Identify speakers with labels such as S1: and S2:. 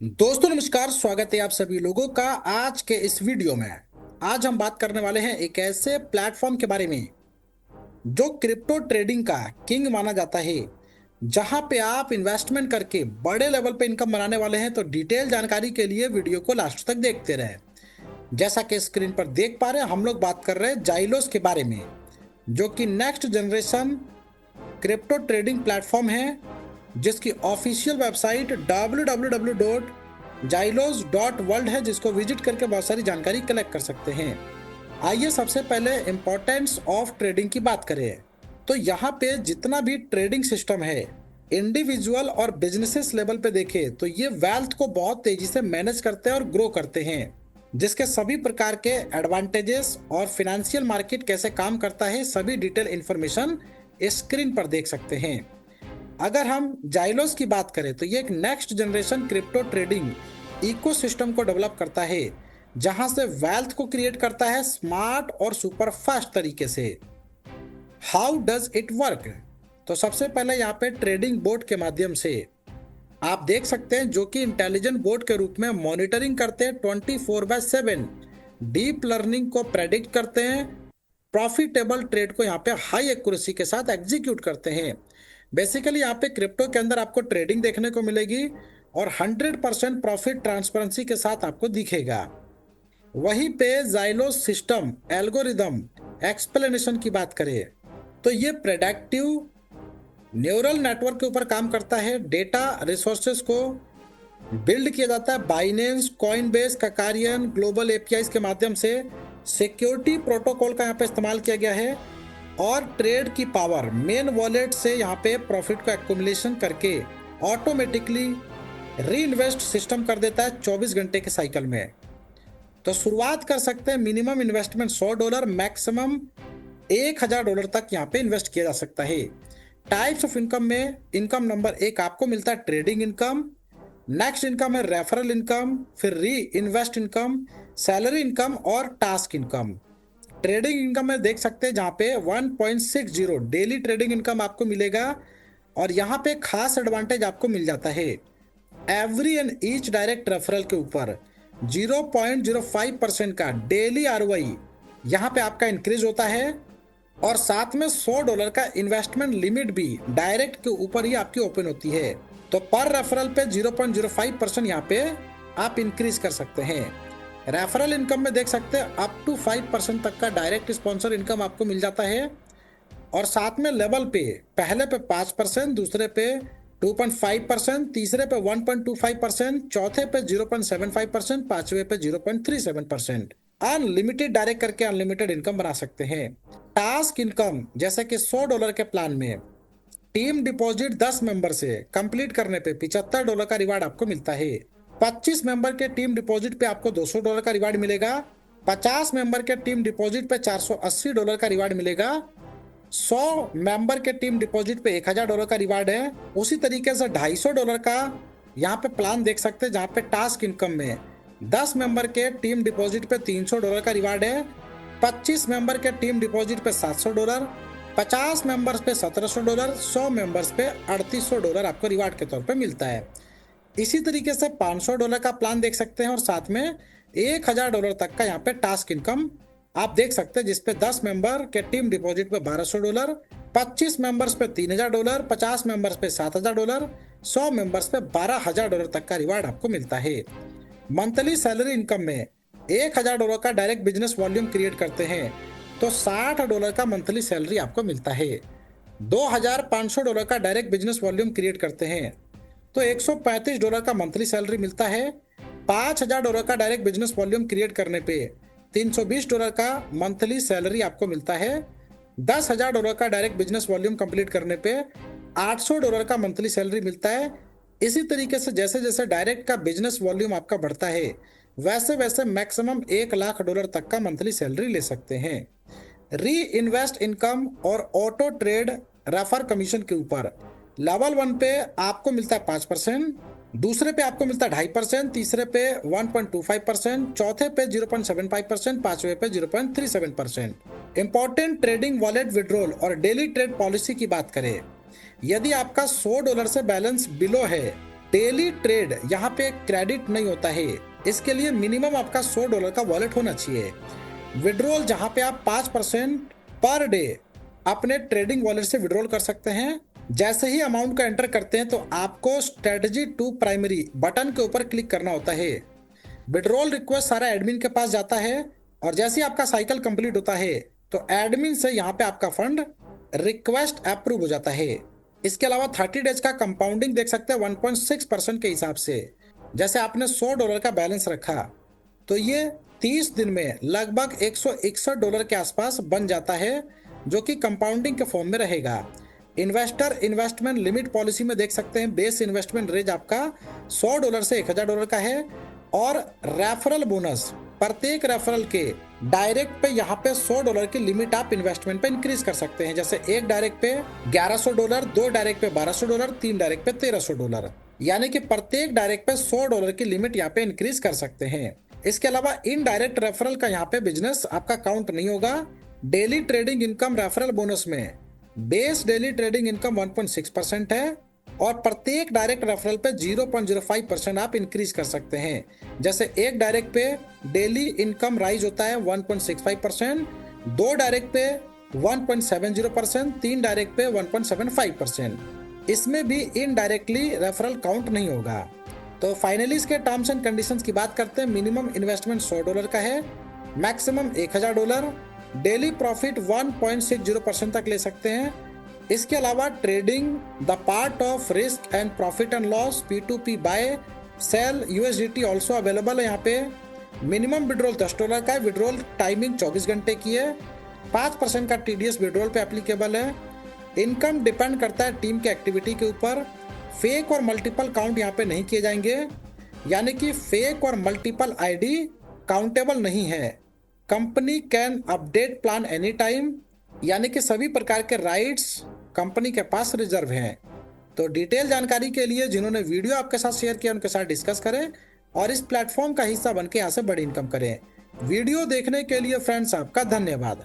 S1: दोस्तों नमस्कार, स्वागत है आप सभी लोगों का आज के इस वीडियो में। आज हम बात करने वाले हैं एक ऐसे प्लेटफॉर्म के बारे में जो क्रिप्टो ट्रेडिंग का किंग माना जाता है, जहां पे आप इन्वेस्टमेंट करके बड़े लेवल पे इनकम बनाने वाले हैं। तो डिटेल जानकारी के लिए वीडियो को लास्ट तक देखते रहें। जैसा कि स्क्रीन पर देख पा रहे हैं, हम लोग बात कर रहे हैं जाइलोस के बारे में, जो कि next generation crypto trading platform है, जिसकी ऑफिशियल वेबसाइट www.jailos.world है, जिसको विजिट करके बहुत सारी जानकारी कलेक्ट कर सकते हैं। आइए सबसे पहले इम्पोर्टेंस ऑफ ट्रेडिंग की बात करें। तो यहाँ पे जितना भी ट्रेडिंग सिस्टम है, इंडिविजुअल और बिजनेसेस लेवल पे देखें तो ये वेल्थ को बहुत तेजी से मैनेज करते हैं और ग्रो करते हैं, जिसके सभी प्रकार के एडवांटेजेस और फिनेंशियल मार्केट कैसे काम करता है, सभी डिटेल इंफॉर्मेशन स्क्रीन पर देख सकते हैं। अगर हम जाइलोस की बात करें तो ये एक next generation crypto trading ecosystem को डेवलप करता है, जहां से वेल्थ को क्रिएट करता है स्मार्ट और सुपर फास्ट तरीके से। How does it work? तो सबसे पहले यहाँ पे ट्रेडिंग बोर्ड के माध्यम से आप देख सकते हैं, जो कि इंटेलिजेंट बोर्ड के रूप में मॉनिटरिंग करते हैं 24/7, डीप लर्निंग को प्रेडिक्ट करते हैं, प्रॉफिटेबल ट्रेड को यहाँ पे हाई एक्यूरेसी के साथ एग्जीक्यूट करते हैं। बेसिकली यहाँ पे क्रिप्टो के अंदर आपको ट्रेडिंग देखने को मिलेगी और 100% प्रॉफिट ट्रांसपेरेंसी के साथ आपको दिखेगा। वहीं पे जाइलोस सिस्टम एल्गोरिदम एक्सप्लेनेशन की बात करें तो ये प्रेडिक्टिव न्यूरल नेटवर्क के ऊपर काम करता है। डेटा रिसोर्सेज को बिल्ड किया जाता है बाइनेंस, कॉइनबेस, ककारियन, ग्लोबल एपीआईज के माध्यम से। सिक्योरिटी प्रोटोकॉल का यहाँ पे इस्तेमाल किया गया है और ट्रेड की पावर मेन वॉलेट से यहाँ पे प्रॉफिट को एक्युमुलेशन करके ऑटोमेटिकली री इन्वेस्ट सिस्टम कर देता है 24 घंटे के साइकिल में। तो शुरुआत कर सकते हैं, मिनिमम इन्वेस्टमेंट $100, मैक्सिमम $1000 तक यहाँ पे इन्वेस्ट किया जा सकता है। टाइप्स ऑफ इनकम में इनकम नंबर 1 आपको मिलता है ट्रेडिंग इनकम। नेक्स्ट इनकम है रेफरल इनकम, फिर री इन्वेस्ट इनकम, सैलरी इनकम और टास्क इनकम। ट्रेडिंग इनकम में देख सकते हैं जहाँ पे 1.60 डेली ट्रेडिंग इनकम आपको मिलेगा। और यहाँ पे खास एडवांटेज आपको मिल जाता है, every and each direct referral के ऊपर 0.05% का डेली आरओआई यहाँ पे आपका इंक्रीज होता है। और साथ में $100 का इन्वेस्टमेंट लिमिट भी डायरेक्ट के ऊपर ही आपकी ओपन होती है। तो पर रेफरल पे 0.05% यहाँ पे आप इंक्रीज कर सकते हैं। रेफरल इनकम में देख सकते हैं अप टू 5% तक का डायरेक्ट स्पॉन्सर इनकम आपको मिल जाता है। और साथ में लेवल पे पहले पे 5%, दूसरे पे 2.5%, तीसरे पे 1.25%, चौथे पे 0.75%, पांचवे पे 0.37%। अनलिमिटेड डायरेक्ट करके अनलिमिटेड इनकम बना सकते हैं। टास्क इनकम जैसे कि $100 के प्लान में टीम डिपॉजिट 10 मेंबर से कंप्लीट करने पे $75 का रिवार्ड आपको मिलता है। 25 मेंबर के टीम डिपॉजिट पे आपको $200 का रिवार्ड मिलेगा। 50 मेंबर के टीम डिपॉजिट पे $480 का रिवार्ड मिलेगा। 100 मेंबर के टीम डिपॉजिट पे $1000 का रिवार्ड है। उसी तरीके से $250 का यहाँ पे प्लान देख सकते हैं, जहाँ पे टास्क इनकम में 10 मेंबर के टीम डिपॉजिट पे $300 का रिवार्ड है। 25 मेंबर के टीम डिपॉजिट पे $700, 50 मेंबर्स पे $1700, 100 मेंबर्स पे $3800 आपको रिवार्ड के तौर पे मिलता है। इसी तरीके से $500 का प्लान देख सकते हैं और साथ में $1000 तक का यहाँ पे टास्क इनकम आप देख सकते हैं, जिसपे 10 मेंबर के टीम डिपॉजिट पे $1200, 25 मेंबर्स पे $3000, 50 मेंबर्स पे $7000, 100 मेंबर्स पे $12000 तक का रिवार्ड आपको मिलता है। मंथली सैलरी इनकम में $1000 का डायरेक्ट बिजनेस वॉल्यूम क्रिएट करते हैं तो $60 का मंथली सैलरी आपको मिलता है। $2500 का डायरेक्ट बिजनेस वॉल्यूम क्रिएट करते हैं तो $135 का मंथली सैलरी मिलता है। $5000 का डायरेक्ट बिजनेस वॉल्यूम क्रिएट करने पे $320 का मंथली सैलरी आपको मिलता है। $10,000 का डायरेक्ट बिजनेस वॉल्यूम कंप्लीट करने पे $800 का मंथली सैलरी मिलता है। इसी तरीके से जैसे जैसे डायरेक्ट का बिजनेस वॉल्यूम आपका बढ़ता है, वैसे वैसे मैक्सिमम $1,00,000 तक का मंथली सैलरी ले सकते हैं। री इन्वेस्ट इनकम और ऑटो ट्रेड रेफर कमीशन के ऊपर लेवल 1 पे आपको मिलता है 5%, दूसरे पे आपको मिलता है 2.5%, तीसरे पे 1.25%, चौथे पे 0.75%, पांचवे पे 0.37%। इंपॉर्टेंट ट्रेडिंग वॉलेट विड्रॉल और डेली ट्रेड पॉलिसी की बात करें, यदि आपका $100 से बैलेंस बिलो है डेली ट्रेड यहाँ पे क्रेडिट नहीं होता है, इसके लिए मिनिमम आपका $100 का वॉलेट होना चाहिए। विड्रॉल जहाँ पे आप 5% पर डे अपने ट्रेडिंग वॉलेट से विड्रॉल कर सकते हैं। जैसे ही अमाउंट का एंटर करते हैं तो आपको स्ट्रेटजी टू प्राइमरी बटन के ऊपर क्लिक करना होता है। विड्रॉल रिक्वेस्ट सारा एडमिन के पास जाता है और जैसे ही आपका साइकिल कंप्लीट होता है तो एडमिन से यहाँ पे आपका फंड रिक्वेस्ट अप्रूव हो जाता है। इसके अलावा 30 डेज का कंपाउंडिंग देख सकते हैं 1.6% के हिसाब से। जैसे आपने $100 का बैलेंस रखा तो ये 30 दिन में लगभग $161 के आसपास बन जाता है, जो कि कंपाउंडिंग के फॉर्म में रहेगा। इन्वेस्टर इन्वेस्टमेंट लिमिट पॉलिसी में देख सकते हैं बेस इन्वेस्टमेंट रेंज आपका $100 से $1000 का है और रेफरल बोनस प्रत्येक रेफरल के डायरेक्ट पे यहाँ पे $100 की लिमिट आप इन्वेस्टमेंट पे इंक्रीज कर सकते हैं। जैसे एक डायरेक्ट पे $1100, दो डायरेक्ट पे $1200, तीन डायरेक्ट पे $1300, यानी कि प्रत्येक डायरेक्ट पे $100 की लिमिट यहाँ पे इंक्रीज कर सकते हैं। इसके अलावा इनडायरेक्ट रेफरल का यहाँ पे बिजनेस आपका काउंट नहीं होगा। Daily trading income referral bonus में बेस डेली ट्रेडिंग इनकम 1.6% है और प्रत्येक डायरेक्ट रेफरल पे 0.05% आप इंक्रीज कर सकते हैं। जैसे एक डायरेक्ट पे डेली इनकम राइज होता है 1.65%, दो डायरेक्ट पे 1.70%, तीन डायरेक्ट पे 1.75%। इसमें भी इनडायरेक्टली रेफरल काउंट नहीं होगा। तो फाइनली इसके टर्म्स एंड कंडीशंस की बात करते हैं। मिनिमम इन्वेस्टमेंट $100 का है, मैक्सिमम $1000, डेली प्रॉफिट 1.60% तक ले सकते हैं। इसके अलावा trading the part of risk and profit and loss P2P buy sell USDT also available है। यहाँ पे मिनिमम विड्रॉल $10 का है, विड्रॉल टाइमिंग 24 घंटे की है, 5% का TDS विड्रॉल पे एप्लीकेबल है। इनकम डिपेंड करता है टीम के एक्टिविटी के ऊपर। फेक और मल्टीपल काउंट यहाँ पे नहीं किए जाएंगे, यानी कि फेक और मल्टीपल ID काउंटेबल नहीं है। Company can update plan any time, यानी कि सभी प्रकार के राइट्स कंपनी के पास रिजर्व हैं। तो डिटेल जानकारी के लिए जिन्होंने वीडियो आपके साथ शेयर किया उनके साथ डिस्कस करें और इस प्लेटफॉर्म का हिस्सा बनके यहाँ से बड़ी इनकम करें। वीडियो देखने के लिए फ्रेंड्स आपका धन्यवाद।